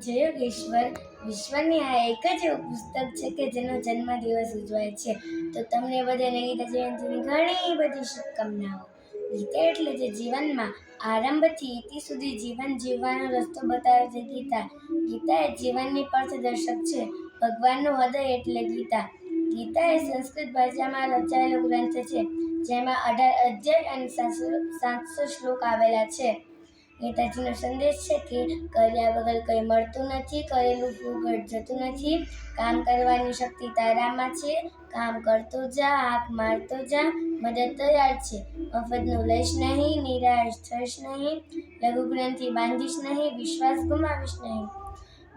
જય યોગેશ્વર. વિશ્વની આ એક જ એવું પુસ્તક છે કે જેનો જન્મદિવસ ઉજવાય છે. તો તમને બધાને ગીતા જયંતિની ઘણી બધી શુભકામનાઓ. ગીતા એટલે જે જીવનમાં આરંભથી ઇતિ સુધી જીવન જીવવાનો રસ્તો બતાવે છે. ગીતા એ જીવનની પથદર્શક છે. ભગવાનનું હૃદય એટલે ગીતા. ગીતા એ સંસ્કૃત ભાષામાં રચાયેલો ગ્રંથ છે, જેમાં 18 અધ્યાય અને 700 શ્લોક આવેલા છે. ગીતાજીનો સંદેશ છે કે કર્યા વગર કંઈ મળતું નથી, કરેલું ફૂગટ જતું નથી. કામ કરવાની શક્તિ તારામાં છે, કામ કરતો જા, હાક મારતો જા, મદદ તૈયાર છે. મફતનું લઈશ નહીં, નિરાશ થઈશ નહીં, લઘુગ્રહથી બાંધીશ નહીં, વિશ્વાસ ગુમાવીશ નહીં.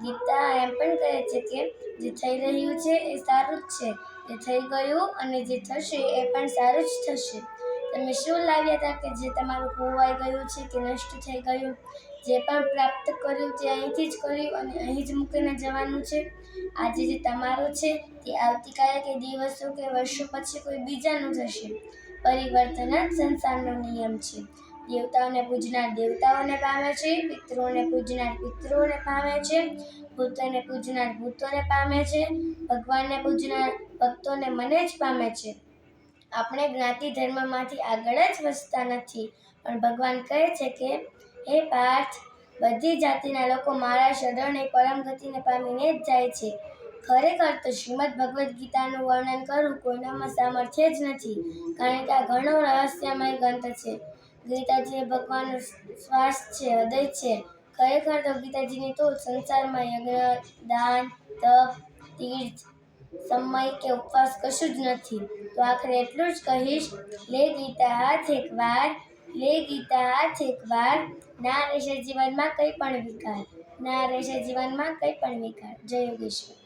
ગીતા એમ પણ કહે છે કે જે થઈ રહ્યું છે એ સારું જ છે, જે થઈ ગયું અને જે થશે એ પણ સારું જ થશે. તમે શું લાવ્યા હતા કે જે તમારું ખોવાઈ ગયું છે કે નષ્ટ થઈ ગયું? જે પણ પ્રાપ્ત કર્યું તે અહીંથી જ કર્યું અને અહીં જ મૂકીને જવાનું છે. આજે જે તમારું છે તે આવતીકાલે કે દિવસો કે વર્ષો પછી કોઈ બીજાનું થશે. પરિવર્તન જ સંસારનો નિયમ છે. દેવતાઓને પૂજનાર દેવતાઓને પામે છે, પિતૃઓને પૂજનાર પિતૃઓને પામે છે, ભૂતોને પૂજનાર ભૂતોને પામે છે, ભગવાનને પૂજનાર ભક્તોને મને જ પામે છે. આપણે જ્ઞાતિ ધર્મમાંથી આગળ જ વધતા નથી, પણ ભગવાન કહે છે કે હે પાર્થ, બધી જાતિના લોકો મારા શરણે પરમ ગતિને પામીને જ જાય છે. ખરેખર તો શ્રીમદ ભગવદ્ ગીતાનું વર્ણન કરવું કોઈનામાં સામર્થ્ય જ નથી, કારણ કે આ ઘણો રહસ્યમય ગ્રંથ છે. ગીતાજી એ ભગવાનનો શ્વાસ છે, હૃદય છે. ખરેખર તો ગીતાજીની તો સંસારમાં યજ્ઞ, દાન, તપ, તીર્થ, સમય કે ઉપવાસ કશું જ નથી. તો આખરે એટલું જ કહીશ, લે ગીતા હાથ એકવાર, લે ગીતા હાથ એકવાર, ના રહેશે જીવનમાં કંઈ પણ વિકાર, ના રહેશે જીવનમાં કંઈ પણ વિકાર. જય યોગેશ્વર.